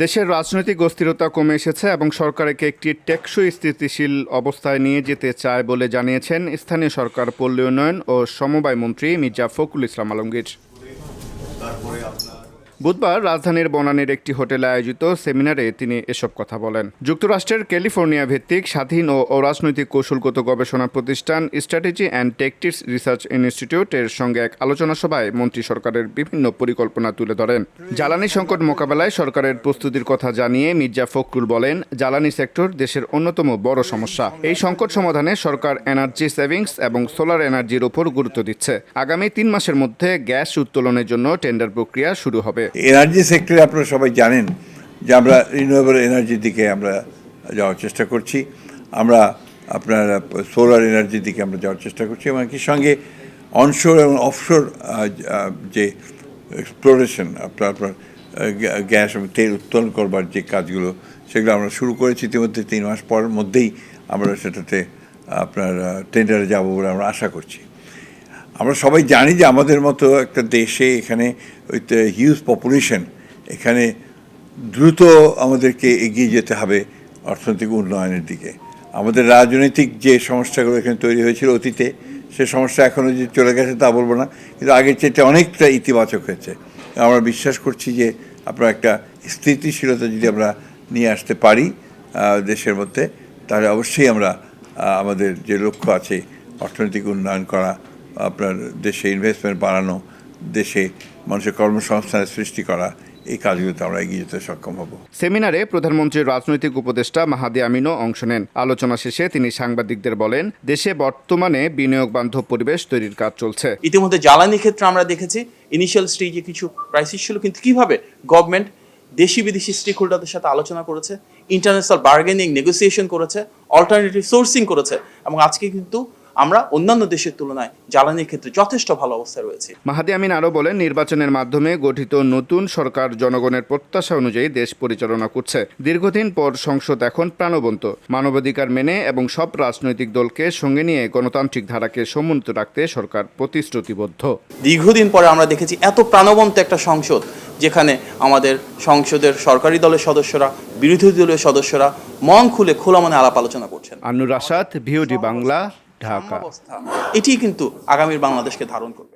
দেশের রাজনৈতিক অস্থিরতা কমে এসেছে এবং সরকারকে একটি টেকসই স্থিতিশীল অবস্থায় নিয়ে যেতে চায় বলে জানিয়েছেন স্থানীয় সরকার, পল্লী উন্নয়ন ও সমবায় মন্ত্রী মির্জা ফখরুল ইসলাম আলমগীর। বুধবার রাজধানীর বনানীর একটি হোটেলে আয়োজিত সেমিনারে তিনি এসব কথা বলেন। যুক্তরাষ্ট্রের ক্যালিফোর্নিয়া ভিত্তিক স্বাধীন ও অরাজনৈতিক কৌশলগত গবেষণা প্রতিষ্ঠান strategy and tactics research institute এর সঙ্গে এক আলোচনা সভায় মন্ত্রী সরকারের বিভিন্ন পরিকল্পনা তুলে ধরেন। জ্বালানি সংকট মোকাবেলায় সরকারের প্রস্তুতির কথা জানিয়ে মির্জা ফখরুল বলেন, জ্বালানি সেক্টর দেশের অন্যতম বড় সমস্যা। এই সংকট সমাধানে সরকার এনার্জি সেভিংস এবং সোলার এনার্জির উপর গুরুত্ব দিচ্ছে। আগামী 3 মাসের মধ্যে গ্যাস উত্তোলনের জন্য টেন্ডার প্রক্রিয়া শুরু হবে। এনার্জি সেক্টরে আপনারা সবাই জানেন যে আমরা রিনিউয়েবল এনার্জির দিকে আমরা যাওয়ার চেষ্টা করছি। আমরা আপনার সোলার এনার্জির দিকে আমরা যাওয়ার চেষ্টা করছি এবং একই সঙ্গে অনশোর এবং অফশোর যে এক্সপ্লোরেশন আপনার গ্যাস এবং তেল উত্তোলন করবার যে কাজগুলো, সেগুলো আমরা শুরু করেছি ইতিমধ্যে। 3 মাস পরের মধ্যেই আমরা সেটাতে আপনার টেন্ডারে যাব বলে আমরা আশা করছি। আমরা সবাই জানি যে আমাদের মতো একটা দেশে এখানে উইথ হিউজ পপুলেশন, এখানে দ্রুত আমাদেরকে এগিয়ে যেতে হবে অর্থনৈতিক উন্নয়নের দিকে। আমাদের রাজনৈতিক যে সমস্যাগুলো এখানে তৈরি হয়েছিল অতীতে, সে সমস্যা এখনও যে চলে গেছে তা বলবো না, কিন্তু আগের চেয়ে অনেকটা ইতিবাচক হয়েছে। আমরা বিশ্বাস করছি যে আপনার একটা স্থিতিশীলতা যদি আমরা নিয়ে আসতে পারি দেশের মধ্যে, তাহলে অবশ্যই আমরা আমাদের যে লক্ষ্য আছে অর্থনৈতিক উন্নয়ন করা, আপনার দেশে ইনভেস্টমেন্ট বাড়ানো, দেশে মানুষের কর্মসংস্থানের সৃষ্টি করা, এই কাজগুলোতে আমরা এগিয়ে যেতে সক্ষম হব। সেমিনারে প্রধানমন্ত্রীর রাজনৈতিক উপদেষ্টা মাহাদি আমিনও অংশ নেন। আলোচনা শেষে তিনি সাংবাদিকদের বলেন, দেশে বর্তমানে বিনিয়োগ বান্ধব পরিবেশ তৈরির কাজ চলছে। ইতিমধ্যে জ্বালানি ক্ষেত্রে আমরা দেখেছি ইনিশিয়াল স্টেজে কিছু ক্রাইসিস ছিল, কিন্তু কিভাবে গভর্নমেন্ট দেশি বিদেশি স্টেক হোল্ডারদের সাথে আলোচনা করেছে, ইন্টারন্যাশনাল বার্গেনিং নেগোসিয়েশন করেছে, অল্টারনেটিভ সোর্সিং করেছে, এবং আজকে কিন্তু আমরা অন্যান্য দেশের তুলনায় জ্বালানির ক্ষেত্রে যথেষ্ট ভালো অবস্থায় রয়েছে। মাহাদি আমিন আরও বলেন, নির্বাচনের মাধ্যমে গঠিত নতুন সরকার জনগণের প্রত্যাশা অনুযায়ী দেশ পরিচালনা করছে। দীর্ঘদিন পর সংসদ এখন প্রাণবন্ত, মানবাধিকার মেনে এবং সব রাজনৈতিক দলকে সঙ্গে নিয়ে গণতান্ত্রিক ধারাকে সমুন্নত রাখতে সরকার প্রতিশ্রুতিবদ্ধ। দীর্ঘদিন পরে আমরা দেখেছি এত প্রাণবন্ত একটা সংসদ, যেখানে আমাদের সংসদের সরকারি দলের সদস্যরা, বিরোধী দলীয় সদস্যরা মন খুলে খোলা মনে আলাপ আলোচনা করছেন। আনুর রাশাদ, ভিওডি বাংলা, ঢাকা। এটি কিন্তু আগামীর বাংলাদেশকে ধারণ করবে।